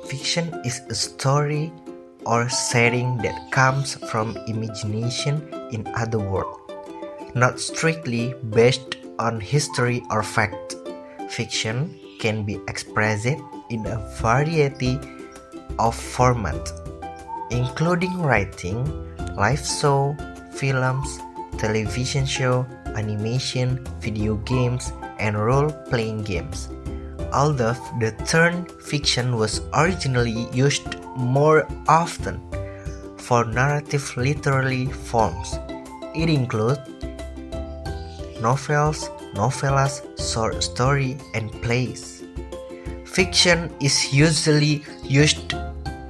Fiction is a story or setting that comes from imagination in other world, not strictly based on history or fact. Fiction can be expressed in a variety of formats, including writing, live show, films, television show, animation, video games, and role-playing games. Although the term fiction was originally used more often for narrative literary forms, it includes novels, novellas, short story, and plays. Fiction is usually used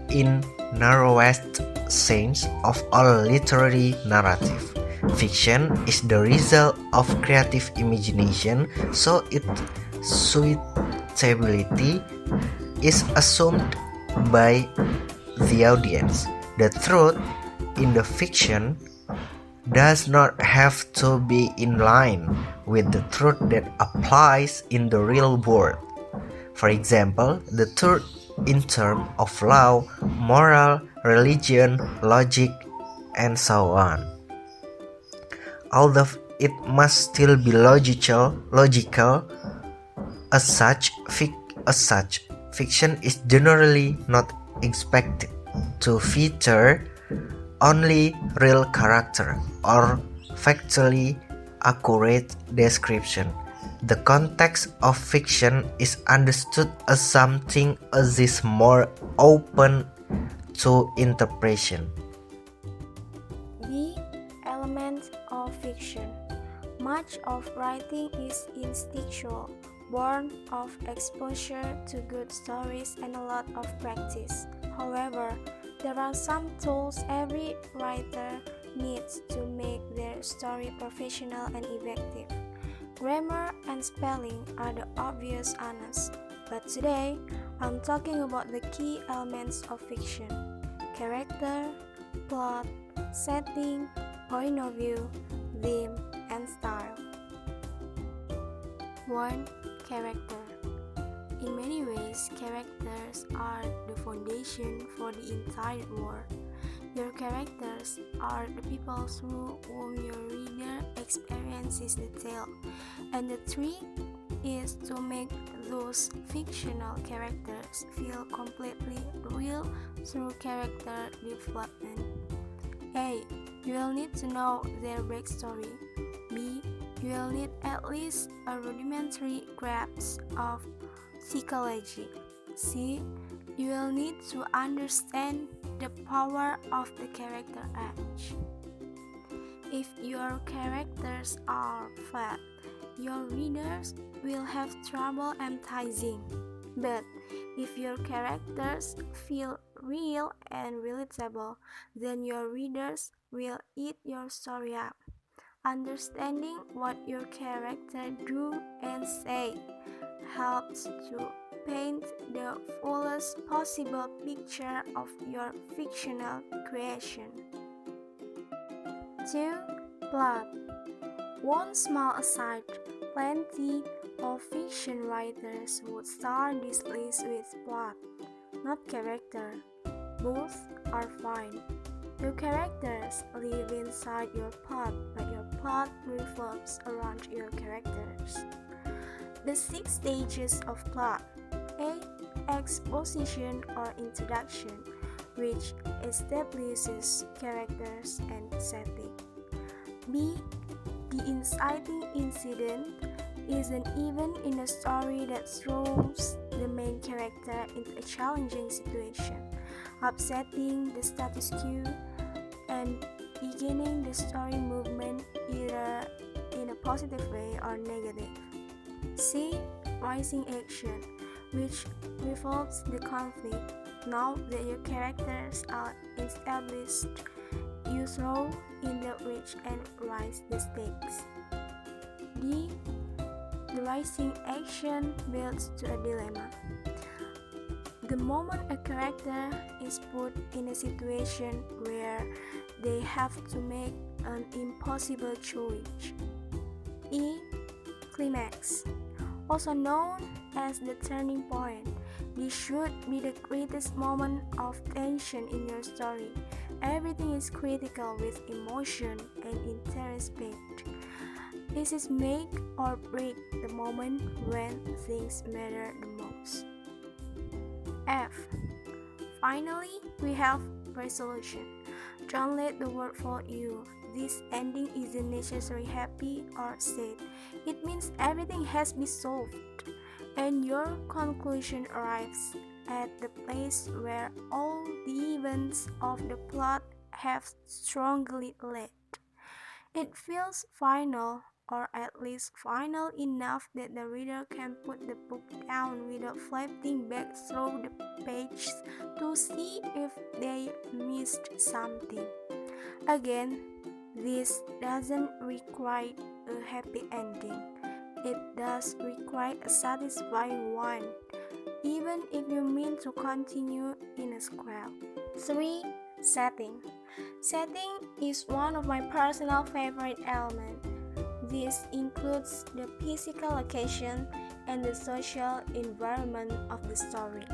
in narrowest sense of all literary narrative. Fiction is the result of creative imagination, so its suitability is assumed by the audience. The truth in the fiction does not have to be in line with the truth that applies in the real world. For example, the truth in terms of law, moral, religion, logic, and so on. Although it must still be logical, as such, fiction is generally not expected to feature only real character or factually accurate description. The context of fiction is understood as something that is more open to interpretation. The elements of fiction. Much of writing is instinctual, born of exposure to good stories and a lot of practice. However, there are some tools every writer needs to make their story professional and effective. Grammar and spelling are the obvious honors, but today I'm talking about the key elements of fiction: character, plot, setting, point of view, theme, and style. 1. Character. In many ways, characters are the foundation for the entire world. Your characters are the people through whom your reader experiences the tale, and the trick is to make those fictional characters feel completely real through character development. A. You will need to know their backstory. B. You will need at least a rudimentary grasp of psychology. C. You will need to understand the power of the character arc. If your characters are flat, your readers will have trouble empathizing. But if your characters feel real and relatable, then your readers will eat your story up. Understanding what your character do and say helps to paint the fullest possible picture of your fictional creation. 2. Plot. One small aside, plenty of fiction writers would start this list with plot, not character. Both are fine. Your characters live inside your plot, but your plot revolves around your characters. The 6 stages of plot. A. Exposition or introduction, which establishes characters and setting. B. The inciting incident is an event in a story that throws the main character into a challenging situation, upsetting the status quo and beginning the story movement either in a positive way or negative. C. Rising action, which revolves the conflict. Now that your characters are established, you throw in the reach and rise the stakes. D. The rising action builds to a dilemma. The moment a character is put in a situation where they have to make an impossible choice. E. Climax, also known as the turning point, This should be the greatest moment of tension in your story. Everything is critical with emotion and interest packed. This is make or break the moment when things matter the most. F. Finally, we have resolution. Don't let the world fool you. This ending isn't necessarily happy or sad. It means everything has been solved, and your conclusion arrives at the place where all the events of the plot have strongly led. It feels final, or at least final enough that the reader can put the book down without flipping back through the pages to see if they missed something. Again, this doesn't require a happy ending. It does require a satisfying one, even if you mean to continue in a square. 3. Setting. Setting is one of my personal favorite elements. This includes the physical location and the social environment of the story.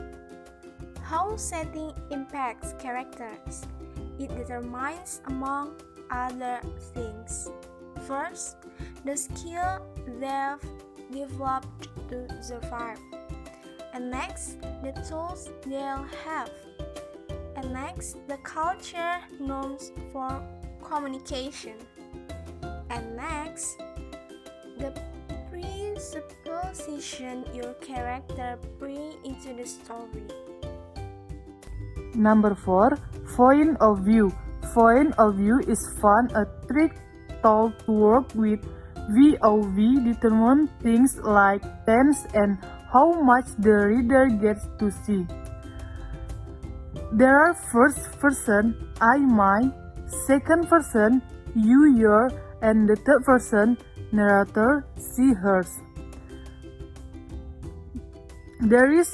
How setting impacts characters? It determines, among other things, first, the skill they've developed to survive, and next, the tools they'll have, and next, the culture norms for communication, and next, the presupposition your character bring into the story. Number 4. Point of view. Point of view is a trick tool to work with. VOV determine things like tense and how much the reader gets to see. There are first person, I, my, second person, you, your, and the third person, narrator, she, hers. There is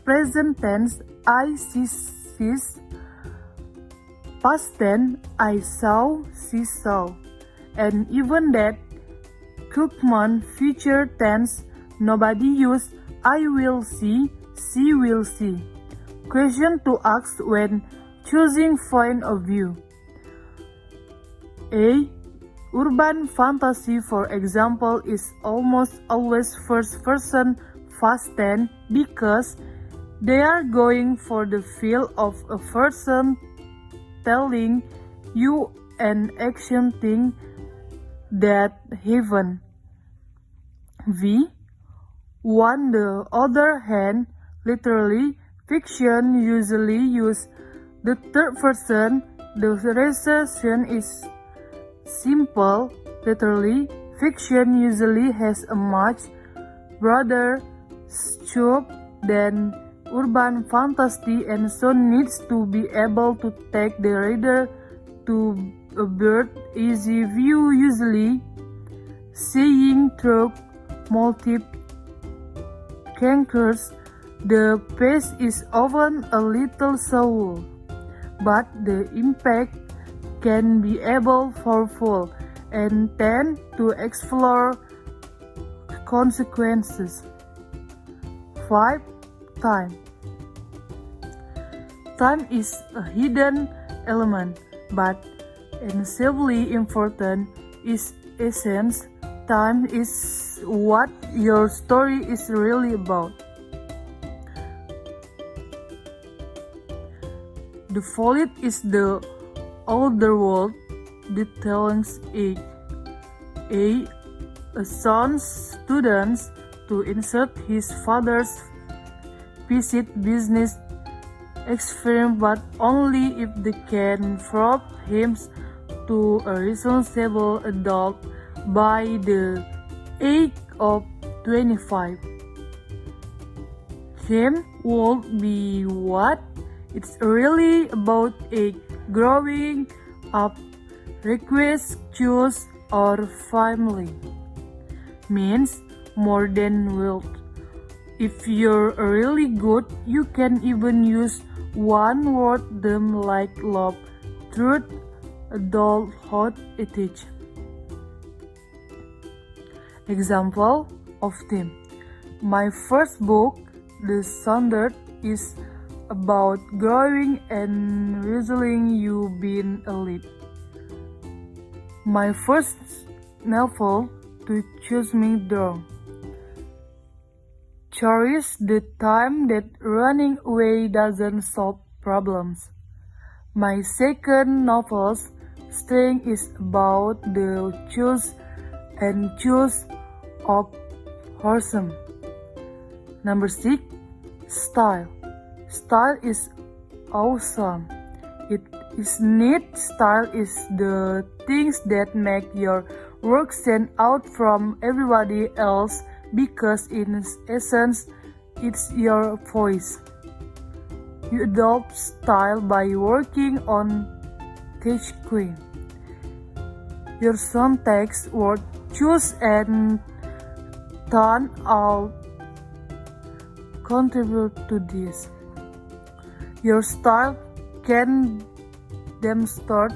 present tense, I, she, she's, past tense, I saw, she saw, and even that Cookman future tense, nobody use I will see, she will see. Question to ask when choosing point of view. A. Urban fantasy, for example, is almost always first person past tense because they are going for the feel of a person telling you an action thing that happened. V. On the other hand, literally, fiction usually use the third person. The recession is simple. Literally, fiction usually has a much broader scope than urban fantasy and so needs to be able to take the reader to a bird-easy view, usually seeing through multiple characters. The pace is often a little slow, but the impact can be powerful and tend to explore consequences. 5. Time. Time is a hidden element, but essentially important is essence. Time is what your story is really about. The follet is the older world, detailing age. A son students to insert his father's visit business experience, but only if they can prove him to a responsible adult by the age of 25. Him would be what? It's really about a growing up, request, choose, or family. Means more than wealth. If you're really good, you can even use one word them like love, truth, adulthood, ethics. Example of theme. My first book, The standard is about growing and realizing you've been a lead. My first novel to choose me down. Cherish the time that running away doesn't solve problems. My second novel, Staying, is about the choose and choose of Horsham. Number 6. Style. Style is awesome. It is neat. Style is the things that make your work stand out from everybody else because in essence it's your voice. You adopt style by working on Touch Queen. Your syntax, word choice and tone all contribute to this. Your style can demonstrate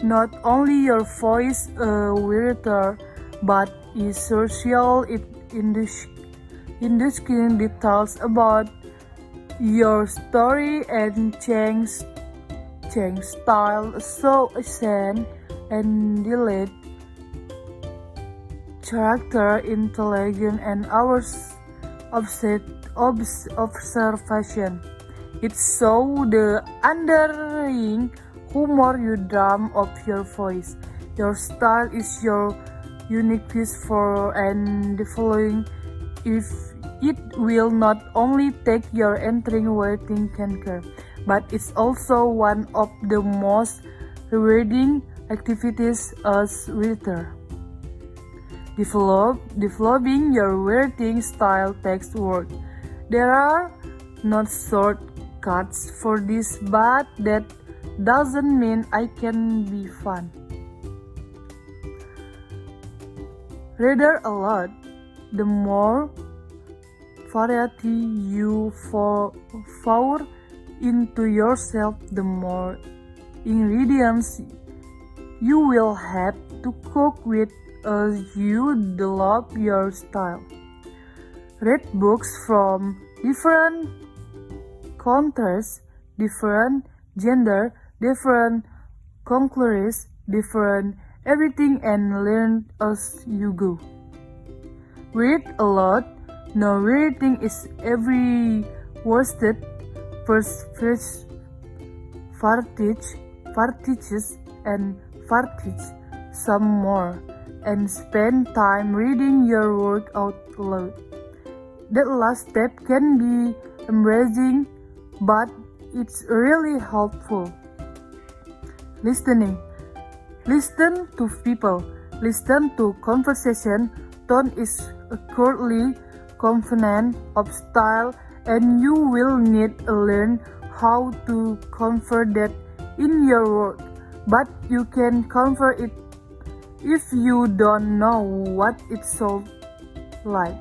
not only your voice writer but essential in the screen details about your story and change style so accent and delete character intelligence and hours observation. It shows the underlying humor you drum of your voice. Your style is your unique piece for and the following if it will not only take your entering writing career, but it's also one of the most rewarding activities as writer. Developing your writing style takes work. There are not shortcuts for this, but that doesn't mean I can be fun. Reader a lot. The more variety you pour into yourself, the more ingredients you will have to cook with as you develop your style. Read books from different countries, different gender, different cultures, different everything and learn as you go. Read a lot. No reading is every wasted. First vartiges and vartige some more and spend time reading your work out loud. That last step can be embarrassing, but it's really helpful. Listening. Listen to people. Listen to conversation. Tone is a currently component of style, and you will need to learn how to convert that in your work. But you can convert it if you don't know what it sounds like.